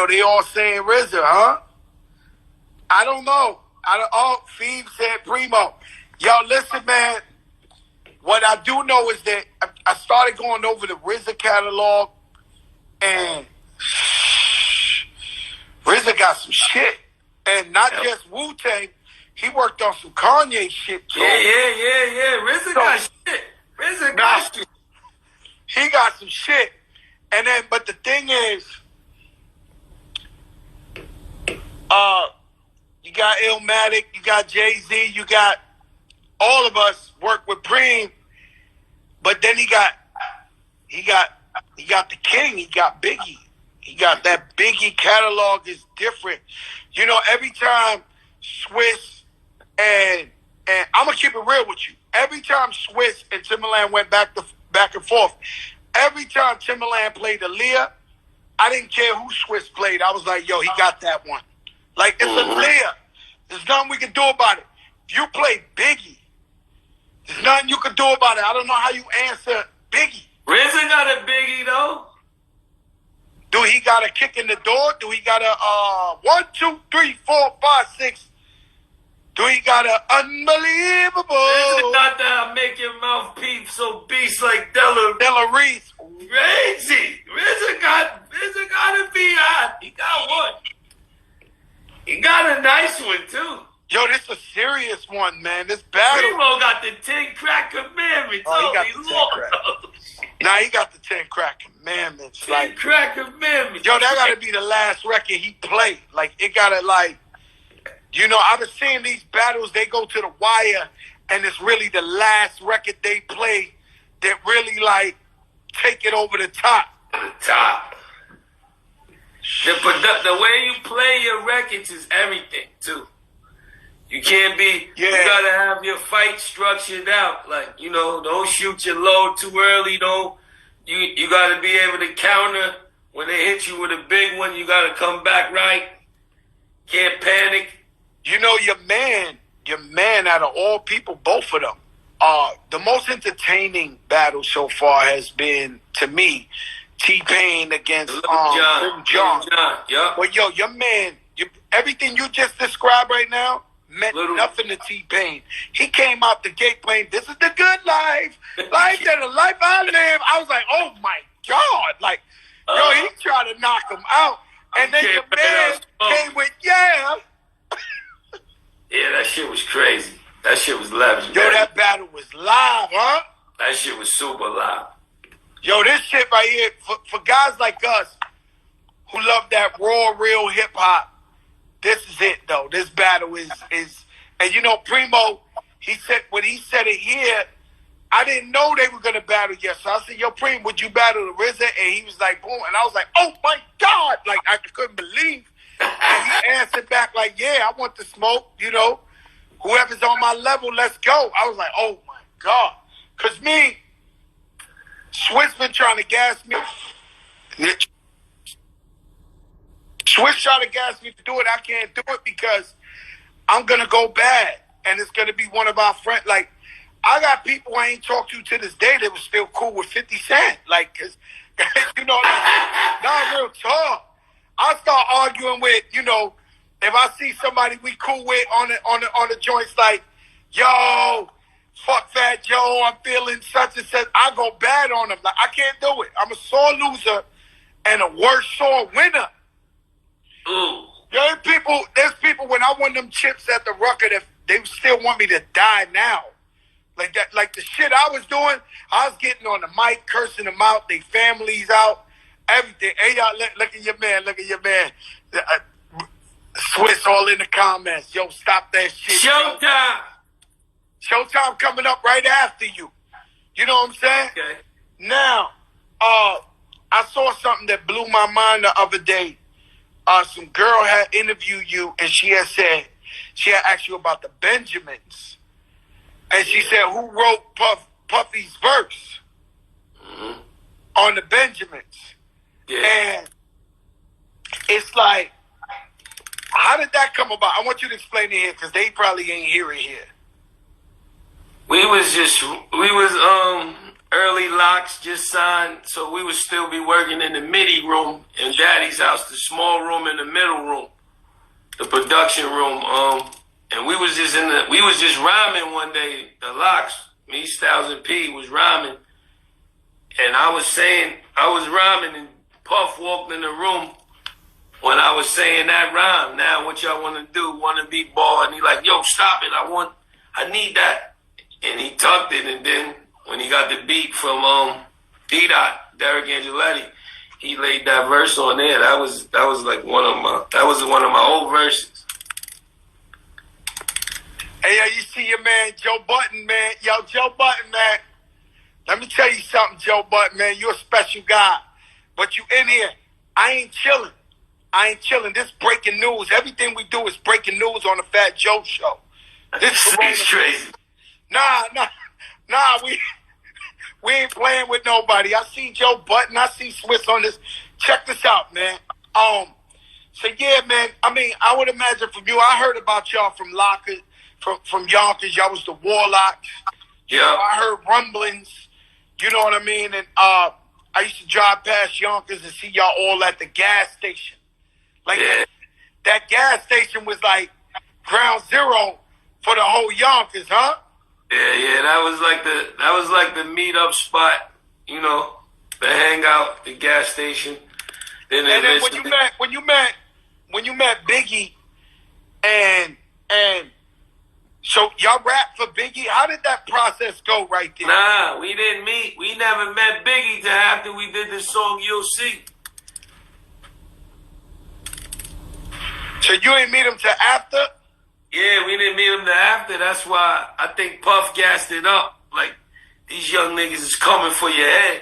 they all saying RZA, huh? I don't know. Phoebe said Primo. Yo, listen, man. What I do know is that I started going over the RZA catalog, and RZA got some shit. And not just Wu-Tang. He worked on some Kanye shit, too. Yeah. RZA got shit. RZA got shit. He got some shit. And then, but the thing is, you got Illmatic, you got Jay-Z, you got all of us work with Preem, but then he got the king, he got Biggie. He got that Biggie catalog is different. You know, every time Swiss and I'm gonna keep it real with you. Every time Swiss and Timbaland went back and forth, every time Timbaland played Aaliyah, I didn't care who Swiss played. I was like, yo, he got that one. Like, it's Aaliyah. There's nothing we can do about it. If you play Biggie, there's nothing you can do about it. I don't know how you answer Biggie. RZA got a Biggie, though. Do he got a kick in the door? Do he got a 1, 2, 3, 4, 5, 6? Do he got a unbelievable? RZA got that make your mouth peep so beast like Della Reese. Crazy. RZA got a B.I. He got one. He got a nice one, too. Yo, this is a serious one, man. This battle. Primo got the 10 crack commandments. Oh, he got the 10 crack. Nah, he got the 10 crack commandments. 10 crack commandments. Yo, that gotta be the last record he played. Like, it gotta, like, you know, I've been seeing these battles, they go to the wire, and it's really the last record they play that really, like, take it over the top. The top. The way you play your records is everything, too. You can't be, you gotta have your fight structured out. Like, you know, don't shoot your load too early. You gotta be able to counter when they hit you with a big one. You gotta come back right. Can't panic. You know, your man out of all people, both of them, the most entertaining battle so far has been, to me, T-Pain against Little John. Yeah. Well, yo, your man, everything you just described right now meant nothing to T-Pain. He came out the gate playing, "This is the good life. Life that a life I live." I was like, oh my God. Like, yo, he tried to knock him out. And then your man came with, Yeah, that shit was crazy. That shit was legendary. Yo, that battle was live, huh? That shit was super live. Yo, this shit right here, for guys like us who love that raw, real hip-hop, this is it, though. This battle is and you know, Primo, he said, when he said it here, I didn't know they were going to battle yet. So I said, yo, Primo, would you battle the RZA? And he was like, boom. And I was like, oh, my God. Like, I couldn't believe. And he answered back like, yeah, I want the smoke, you know. Whoever's on my level, let's go. I was like, oh, my God. Because me, Swiss been trying to gas me. Swiss trying to gas me to do it. I can't do it because I'm going to go bad. And it's going to be one of our friends. Like, I got people I ain't talked to this day that was still cool with 50 Cent. Like, cause, you know, like, not real talk. I start arguing with, you know, if I see somebody we cool with on the joints, like, yo, fuck Fat Joe, I'm feeling such and such. I go bad on them. Like, I can't do it. I'm a sore loser and a worse sore winner. Ooh. There's people when I won them chips at the Rucker that they still want me to die now. Like that, like the shit I was doing, I was getting on the mic, cursing them out, their families out, everything. Hey, y'all, look at your man, Swiss all in the comments. Yo, stop that shit. Showtime coming up right after you. You know what I'm saying? Okay. Now, I saw something that blew my mind the other day. Some girl had interviewed you, and she had asked you about the Benjamins. And she said, who wrote Puffy's verse on the Benjamins? Yeah. And it's like, how did that come about? I want you to explain it here, because they probably ain't hear it here. early LOX just signed, so we would still be working in the MIDI room in Daddy's house, the small room in the middle room, the production room. And we was just rhyming one day. The LOX, me, Styles and P was rhyming, and I was rhyming, and Puff walked in the room when I was saying that rhyme. Now, what y'all want to do? Want to be ball? And he like, yo, stop it! I need that. And he tucked it, and then when he got the beat from D-Dot, Derek Angeletti, he laid that verse on there. That was like one of my old verses. Hey, yo, you see your man Joe Button, man. Yo, Joe Button, man. Let me tell you something, Joe Button, man. You're a special guy. But you in here, I ain't chilling. This breaking news. Everything we do is breaking news on the Fat Joe Show. This is crazy. Nah, we ain't playing with nobody. I see Joe Button. I see Swiss on this. Check this out, man. So yeah, man. I mean, I would imagine from you. I heard about y'all from Locker, from Yonkers. Y'all was the Warlocks. Yeah. I heard rumblings. You know what I mean? And I used to drive past Yonkers and see y'all all at the gas station. Like that gas station was like ground zero for the whole Yonkers, huh? Yeah, that was like the meetup spot, you know, the hangout, the gas station. Then when you met Biggie, and so y'all rap for Biggie. How did that process go right there? Nah, we didn't meet. We never met Biggie till after we did the song You'll See. So you ain't meet him till after? Yeah, we didn't meet him till after. That's why I think Puff gassed it up. Like, these young niggas is coming for your head.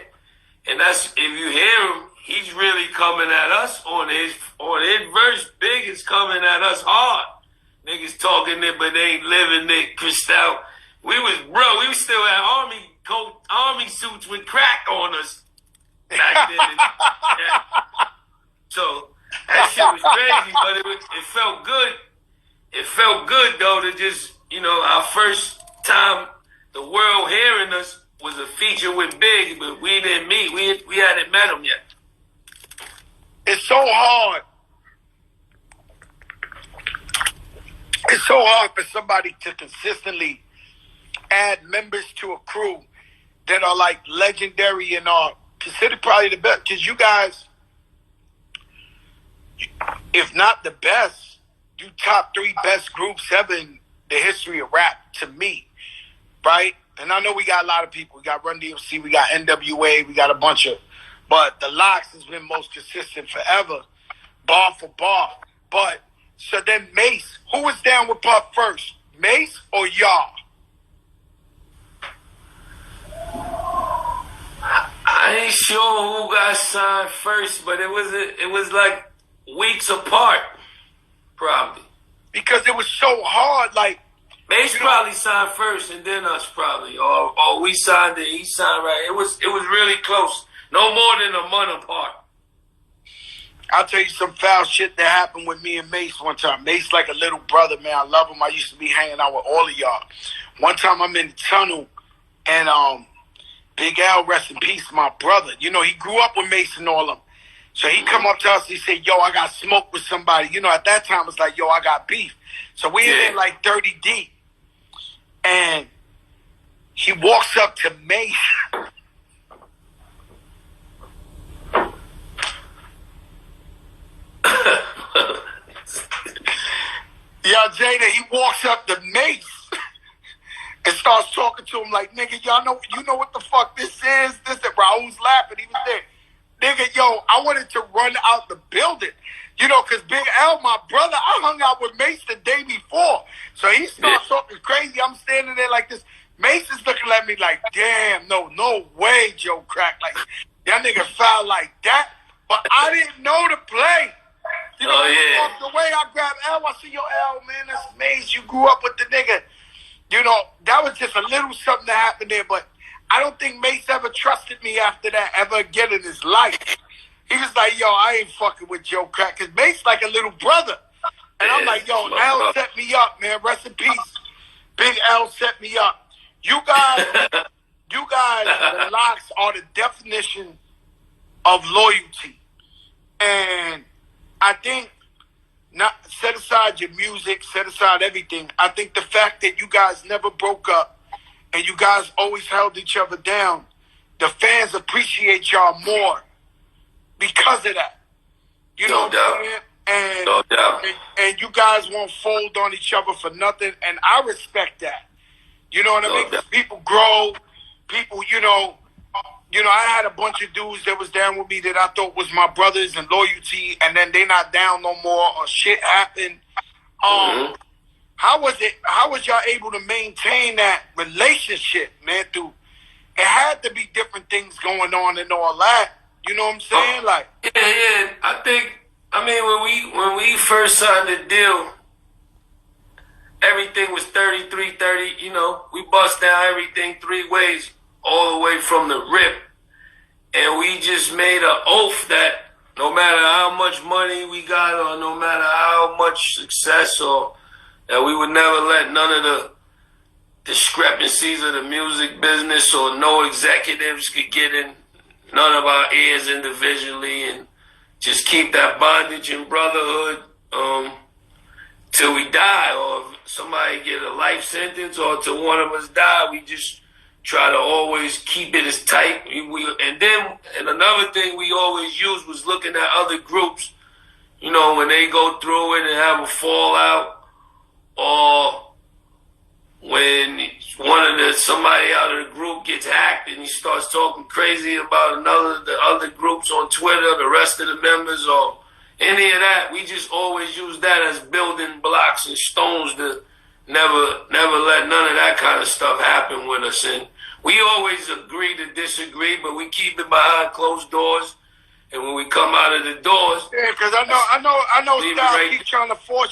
And that's, if you hear him, he's really coming at us on his verse. Big is coming at us hard. Niggas talking it, but they ain't living it. Cristal. We was still at army suits with crack on us back then. Yeah. So that shit was crazy, but it felt good. It felt good though to just, you know, our first time the world hearing us was a feature with Big, but we didn't meet. We hadn't met him yet. It's so hard. It's so hard for somebody to consistently add members to a crew that are like legendary and are considered probably the best. Because you guys, if not the best, you top 3 best groups ever in the history of rap to me, right? And I know we got a lot of people. We got Run DMC, we got NWA, we got a bunch of, but the LOX has been most consistent forever, bar for bar. But so then Mace, who was down with Puff first, Mace or y'all? I ain't sure who got signed first, but it was like weeks apart, probably. Because it was so hard, like Mace probably signed first and then us probably, or we signed it. He signed right. It was really close, no more than a month apart. I'll tell you some foul shit that happened with me and Mace one time. Mace like a little brother, man. I love him. I used to be hanging out with all of y'all. One time I'm in the tunnel, and Big L, rest in peace, my brother. You know, he grew up with Mace and all of them. So he come up to us, he said, yo, I got smoke with somebody. You know, at that time, it's like, yo, I got beef. So we in like 30 deep. And he walks up to Mace. Yo, Jada, he walks up to Mace and starts talking to him like, nigga, you know what the fuck this is? This that Raul's laughing. He was there. Nigga, yo, I wanted to run out the building. You know, because Big L, my brother, I hung out with Mace the day before. So he starts talking crazy. I'm standing there like this. Mace is looking at me like, damn, no way, Joe Crack. Like, that nigga foul like that. But I didn't know the play. You know, the way I grabbed L, I see, yo, L, man, that's Mace. You grew up with the nigga. You know, that was just a little something that happened there. But I don't think Mace ever trusted me after that ever again in his life. He was like, yo, I ain't fucking with Joe Crack. Because Mace like a little brother. And I'm like, yo, L set me up, man. Rest in peace. Big L set me up. You guys, you guys, the LOX, are the definition of loyalty. And I think, not set aside your music, set aside everything, I think the fact that you guys never broke up and you guys always held each other down, the fans appreciate y'all more because of that. You know what I'm saying? And, no doubt. And you guys won't fold on each other for nothing, and I respect that. You know what I mean? People grow. People, you know, I had a bunch of dudes that was down with me that I thought was my brothers and loyalty, and then they not down no more or shit happened. How was y'all able to maintain that relationship, man? Through it had to be different things going on and all that. You know what I'm saying? Like, yeah. I mean, when we first signed the deal, everything was 33-30. You know, we bust down everything 3 ways, all the way from the rip. And we just made an oath that no matter how much money we got or no matter how much success, or that we would never let none of the discrepancies of the music business or no executives could get in none of our ears individually, and just keep that bondage and brotherhood till we die, or if somebody get a life sentence, or till one of us die. We just try to always keep it as tight. And another thing we always used was looking at other groups, you know, when they go through it and have a fallout, or when somebody out of the group gets hacked and he starts talking crazy about the other groups on Twitter, the rest of the members, or any of that. We just always use that as building blocks and stones to never let none of that kind of stuff happen with us. And we always agree to disagree, but we keep it behind closed doors. And when we come out of the doors, yeah, because I know Styles keep trying to force